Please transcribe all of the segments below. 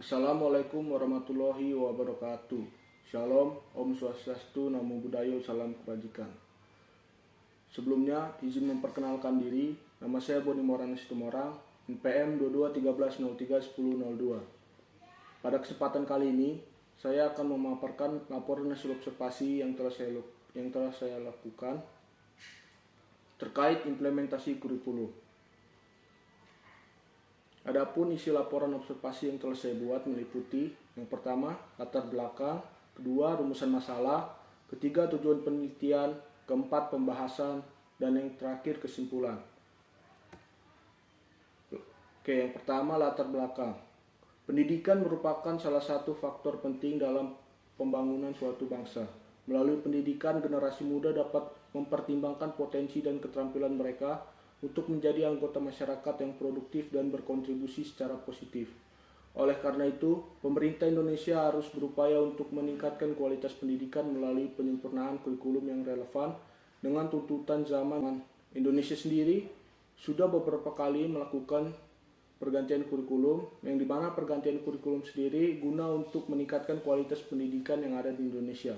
Assalamualaikum warahmatullahi wabarakatuh. Shalom, Om Swastiastu, Namo Buddhaya, salam kebajikan. Sebelumnya, izin memperkenalkan diri. Nama saya Boni Morang Situmorang, NPM 2213031002. Pada kesempatan kali ini, saya akan memaparkan laporan hasil observasi yang telah saya lakukan terkait implementasi kurikulum. Adapun isi laporan observasi yang telah saya buat meliputi yang pertama, latar belakang, kedua, rumusan masalah, ketiga, tujuan penelitian, keempat, pembahasan, dan yang terakhir, kesimpulan. Oke, yang pertama, latar belakang. Pendidikan merupakan salah satu faktor penting dalam pembangunan suatu bangsa. Melalui pendidikan, generasi muda dapat mempertimbangkan potensi dan keterampilan mereka untuk menjadi anggota masyarakat yang produktif dan berkontribusi secara positif. Oleh karena itu, pemerintah Indonesia harus berupaya untuk meningkatkan kualitas pendidikan melalui penyempurnaan kurikulum yang relevan dengan tuntutan zaman. Indonesia sendiri sudah beberapa kali melakukan pergantian kurikulum, yang dimana pergantian kurikulum sendiri guna untuk meningkatkan kualitas pendidikan yang ada di Indonesia.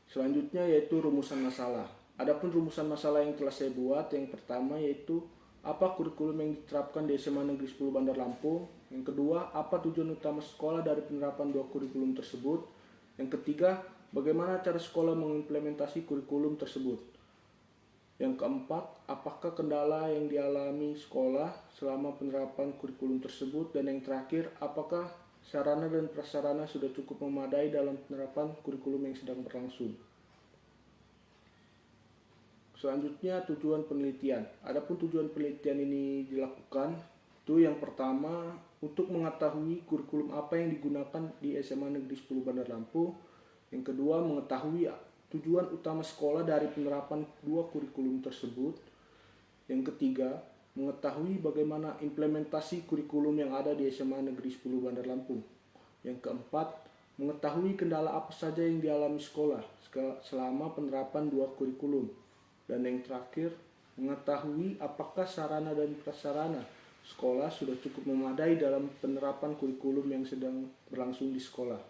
Selanjutnya yaitu rumusan masalah. Adapun rumusan masalah yang telah saya buat, yang pertama yaitu apa kurikulum yang diterapkan di SMA Negeri 10 Bandar Lampung. Yang kedua, apa tujuan utama sekolah dari penerapan dua kurikulum tersebut. Yang ketiga, bagaimana cara sekolah mengimplementasi kurikulum tersebut. Yang keempat, apakah kendala yang dialami sekolah selama penerapan kurikulum tersebut. Dan yang terakhir, apakah sarana dan prasarana sudah cukup memadai dalam penerapan kurikulum yang sedang berlangsung. Selanjutnya, tujuan penelitian. Adapun tujuan penelitian ini dilakukan, itu yang pertama untuk mengetahui kurikulum apa yang digunakan di SMA Negeri 10 Bandar Lampung. Yang kedua, mengetahui tujuan utama sekolah dari penerapan dua kurikulum tersebut. Yang ketiga, mengetahui bagaimana implementasi kurikulum yang ada di SMA Negeri 10 Bandar Lampung. Yang keempat, mengetahui kendala apa saja yang dialami sekolah selama penerapan dua kurikulum. Dan yang terakhir, mengetahui apakah sarana dan prasarana sekolah sudah cukup memadai dalam penerapan kurikulum yang sedang berlangsung di sekolah.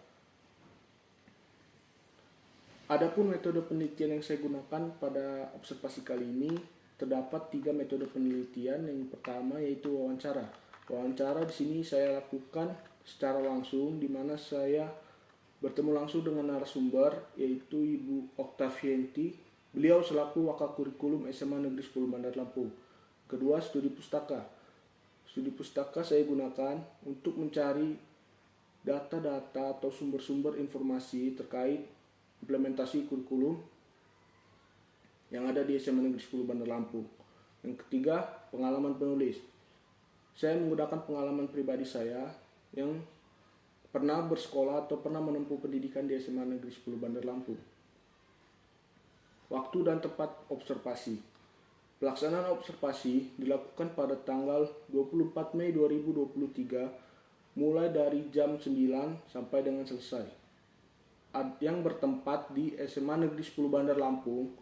Adapun metode penelitian yang saya gunakan pada observasi kali ini, terdapat 3 metode penelitian. Yang pertama yaitu wawancara. Wawancara di sini saya lakukan secara langsung, di mana saya bertemu langsung dengan narasumber yaitu Ibu Oktavianti. Beliau selaku wakil kurikulum SMA Negeri 10 Bandar Lampung. Kedua, studi pustaka. Studi pustaka saya gunakan untuk mencari data-data atau sumber-sumber informasi terkait implementasi kurikulum yang ada di SMA Negeri 10 Bandar Lampung. Yang ketiga, pengalaman penulis. Saya menggunakan pengalaman pribadi saya yang pernah bersekolah atau pernah menempuh pendidikan di SMA Negeri 10 Bandar Lampung. Waktu dan tempat observasi. Pelaksanaan observasi dilakukan pada tanggal 24 Mei 2023 mulai dari jam 9 sampai dengan selesai. Yang bertempat di SMA Negeri 10 Bandar Lampung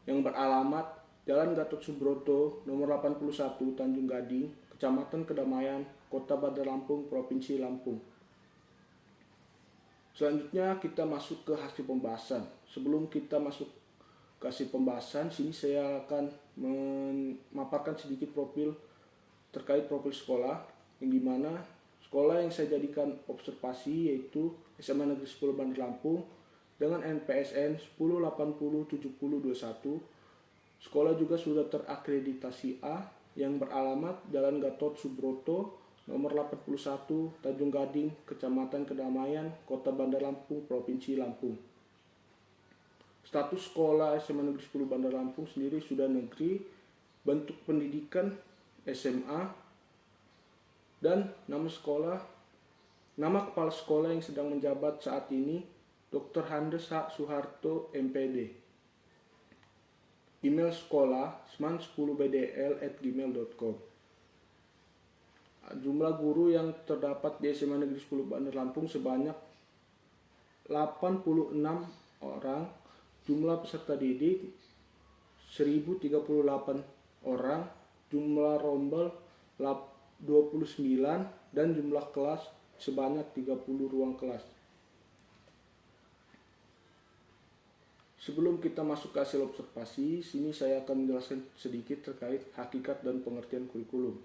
yang beralamat Jalan Gatot Subroto nomor 81 Tanjung Gading, Kecamatan Kedamaian, Kota Bandar Lampung, Provinsi Lampung. Selanjutnya kita masuk ke hasil pembahasan. Sebelum kita masuk hasil pembahasan, sini saya akan memaparkan sedikit profil terkait profil sekolah, yang dimana sekolah yang saya jadikan observasi yaitu SMA Negeri 10 Bandar Lampung dengan NPSN 10807021. Sekolah juga sudah terakreditasi A yang beralamat Jalan Gatot Subroto nomor 81 Tanjung Gading, Kecamatan Kedamaian, Kota Bandar Lampung, Provinsi Lampung. Status sekolah SMA Negeri 10 Bandar Lampung sendiri sudah negeri, bentuk pendidikan SMA, dan nama kepala sekolah yang sedang menjabat saat ini Dr. Handes H. Suharto MPD. Email sekolah sman10bdl@gmail.com. Jumlah guru yang terdapat di SMA Negeri 10 Bandar Lampung sebanyak 86 orang. Jumlah peserta didik 1038 orang, jumlah rombel 29, dan jumlah kelas sebanyak 30 ruang kelas. Sebelum kita masuk ke hasil observasi, sini saya akan menjelaskan sedikit terkait hakikat dan pengertian kurikulum.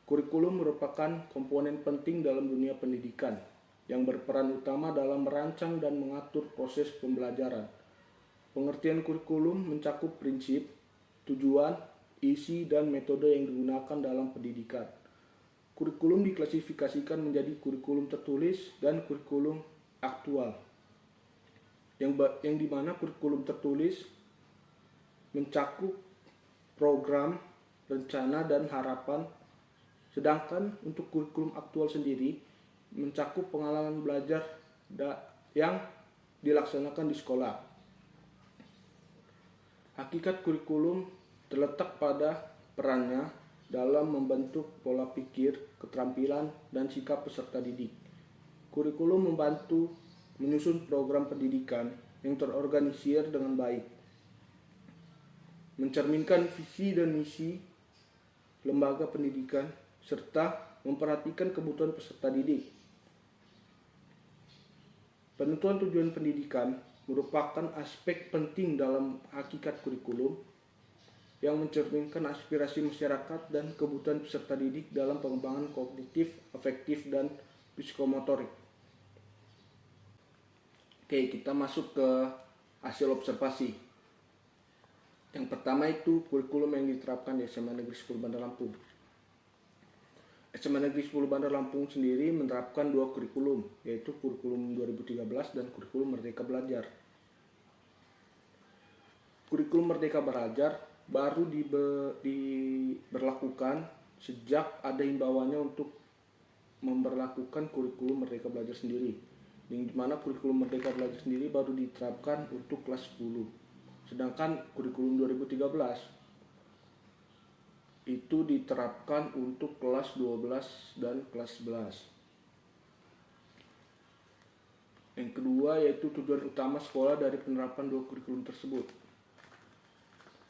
Kurikulum merupakan komponen penting dalam dunia pendidikan yang berperan utama dalam merancang dan mengatur proses pembelajaran. Pengertian kurikulum mencakup prinsip, tujuan, isi, dan metode yang digunakan dalam pendidikan. Kurikulum diklasifikasikan menjadi kurikulum tertulis dan kurikulum aktual. Yang dimana kurikulum tertulis mencakup program, rencana, dan harapan, sedangkan untuk kurikulum aktual sendiri mencakup pengalaman belajar yang dilaksanakan di sekolah. Hakikat kurikulum terletak pada perannya dalam membentuk pola pikir, keterampilan, dan sikap peserta didik. Kurikulum membantu menyusun program pendidikan yang terorganisir dengan baik, mencerminkan visi dan misi lembaga pendidikan, serta memperhatikan kebutuhan peserta didik. Penentuan tujuan pendidikan merupakan aspek penting dalam hakikat kurikulum yang mencerminkan aspirasi masyarakat dan kebutuhan peserta didik dalam pengembangan kognitif, afektif, dan psikomotorik. Oke, kita masuk ke hasil observasi. Yang pertama itu kurikulum yang diterapkan di SMA Negeri 10 Bandar Lampung. SMA Negeri 10 Bandar Lampung sendiri menerapkan dua kurikulum, yaitu kurikulum 2013 dan kurikulum Merdeka Belajar. Kurikulum Merdeka Belajar baru diberlakukan sejak ada himbauannya untuk memberlakukan kurikulum Merdeka Belajar sendiri, di mana kurikulum Merdeka Belajar sendiri baru diterapkan untuk kelas 10. Sedangkan kurikulum 2013 itu diterapkan untuk kelas 12 dan kelas 11. Yang kedua yaitu tujuan utama sekolah dari penerapan dua kurikulum tersebut.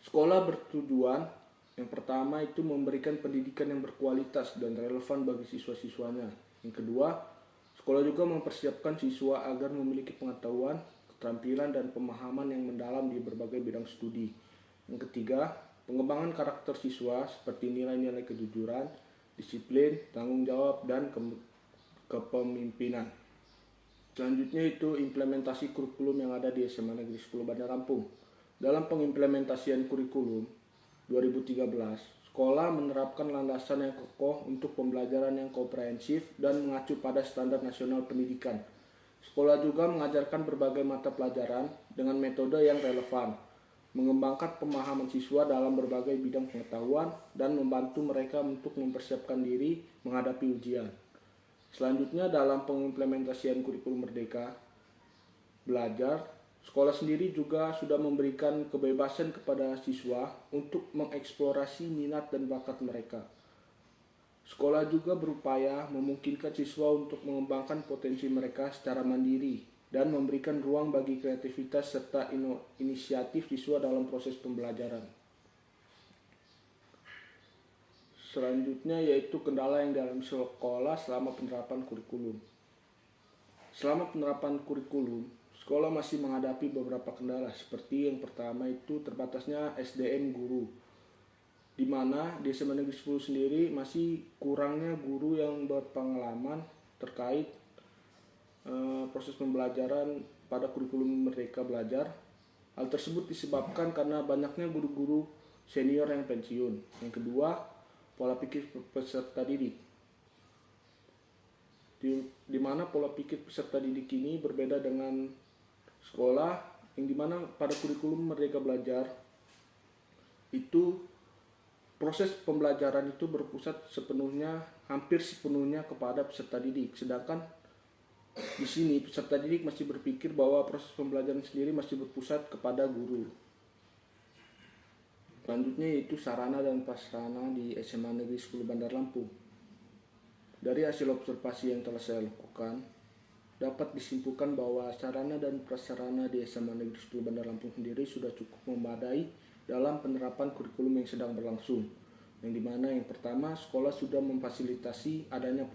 Sekolah bertujuan yang pertama itu memberikan pendidikan yang berkualitas dan relevan bagi siswa-siswanya. Yang kedua, sekolah juga mempersiapkan siswa agar memiliki pengetahuan, keterampilan, dan pemahaman yang mendalam di berbagai bidang studi. Yang ketiga, pengembangan karakter siswa seperti nilai-nilai kejujuran, disiplin, tanggung jawab, dan kepemimpinan. Selanjutnya itu implementasi kurikulum yang ada di SMA Negeri 10 Bandar Lampung. Dalam pengimplementasian kurikulum 2013, sekolah menerapkan landasan yang kokoh untuk pembelajaran yang komprehensif dan mengacu pada standar nasional pendidikan. Sekolah juga mengajarkan berbagai mata pelajaran dengan metode yang relevan, mengembangkan pemahaman siswa dalam berbagai bidang pengetahuan, dan membantu mereka untuk mempersiapkan diri menghadapi ujian. Selanjutnya dalam pengimplementasian kurikulum Merdeka Belajar, sekolah sendiri juga sudah memberikan kebebasan kepada siswa untuk mengeksplorasi minat dan bakat mereka. Sekolah juga berupaya memungkinkan siswa untuk mengembangkan potensi mereka secara mandiri dan memberikan ruang bagi kreativitas serta inisiatif siswa dalam proses pembelajaran. Selanjutnya yaitu kendala yang dialami sekolah selama penerapan kurikulum. Selama penerapan kurikulum, sekolah masih menghadapi beberapa kendala, seperti yang pertama itu terbatasnya SDM guru, di mana di SMA Negeri 10 sendiri masih kurangnya guru yang berpengalaman terkait proses pembelajaran pada kurikulum Merdeka Belajar. Hal tersebut disebabkan karena banyaknya guru-guru senior yang pensiun. Yang kedua, pola pikir peserta didik. Di mana pola pikir peserta didik ini berbeda dengan sekolah, yang dimana pada kurikulum Merdeka Belajar itu proses pembelajaran itu berpusat hampir sepenuhnya kepada peserta didik. Sedangkan di sini peserta didik masih berpikir bahwa proses pembelajaran sendiri masih berpusat kepada guru. Selanjutnya yaitu sarana dan prasarana di SMA Negeri 10 Bandar Lampung. Dari hasil observasi yang telah saya lakukan, dapat disimpulkan bahwa sarana dan prasarana di SMA Negeri 10 Bandar Lampung sendiri sudah cukup memadai dalam penerapan kurikulum yang sedang berlangsung. yang dimana yang pertama, sekolah sudah memfasilitasi adanya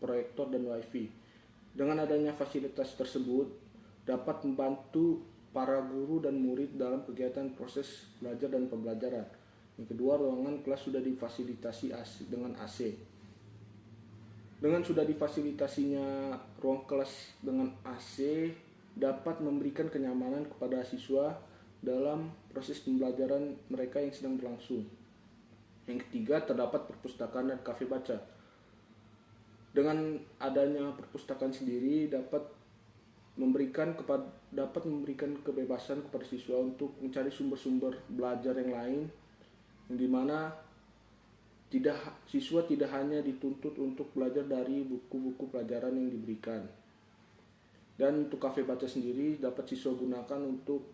proyektor dan wifi. Dengan adanya fasilitas tersebut dapat membantu para guru dan murid dalam kegiatan proses belajar dan pembelajaran. Yang kedua, ruangan kelas sudah difasilitasi dengan AC. Dengan sudah difasilitasinya ruang kelas dengan AC dapat memberikan kenyamanan kepada siswa dalam proses pembelajaran mereka yang sedang berlangsung. Yang ketiga, terdapat perpustakaan dan kafe baca. Dengan adanya perpustakaan sendiri dapat memberikan kebebasan kepada siswa untuk mencari sumber-sumber belajar yang lain, yang dimana siswa tidak hanya dituntut untuk belajar dari buku-buku pelajaran yang diberikan. Dan untuk kafe baca sendiri dapat siswa gunakan untuk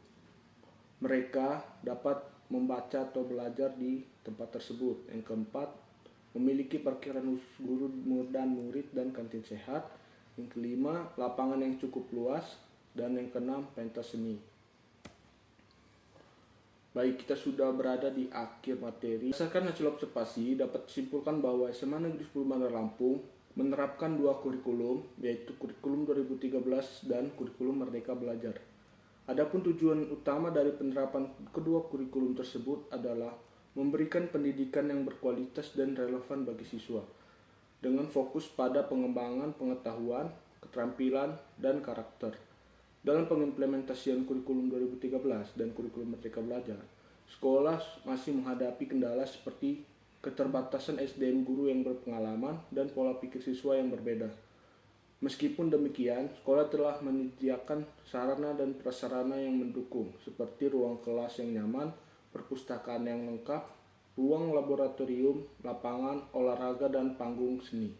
mereka dapat membaca atau belajar di tempat tersebut. Yang keempat, memiliki parkiran guru dan murid dan kantin sehat. Yang kelima, lapangan yang cukup luas. Dan yang keenam, pentas seni. Baik, kita sudah berada di akhir materi. Berdasarkan hasil observasi, dapat disimpulkan bahwa SMA Negeri 10 Bandar Lampung menerapkan dua kurikulum, yaitu kurikulum 2013 dan kurikulum Merdeka Belajar. Adapun tujuan utama dari penerapan kedua kurikulum tersebut adalah memberikan pendidikan yang berkualitas dan relevan bagi siswa, dengan fokus pada pengembangan pengetahuan, keterampilan, dan karakter. Dalam pengimplementasian kurikulum 2013 dan kurikulum Merdeka Belajar, sekolah masih menghadapi kendala seperti keterbatasan SDM guru yang berpengalaman dan pola pikir siswa yang berbeda. Meskipun demikian, sekolah telah menyediakan sarana dan prasarana yang mendukung, seperti ruang kelas yang nyaman, perpustakaan yang lengkap, ruang laboratorium, lapangan olahraga, dan panggung seni.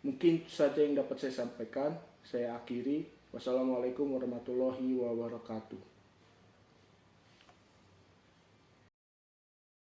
Mungkin itu saja yang dapat saya sampaikan. Saya akhiri. Wassalamualaikum warahmatullahi wabarakatuh.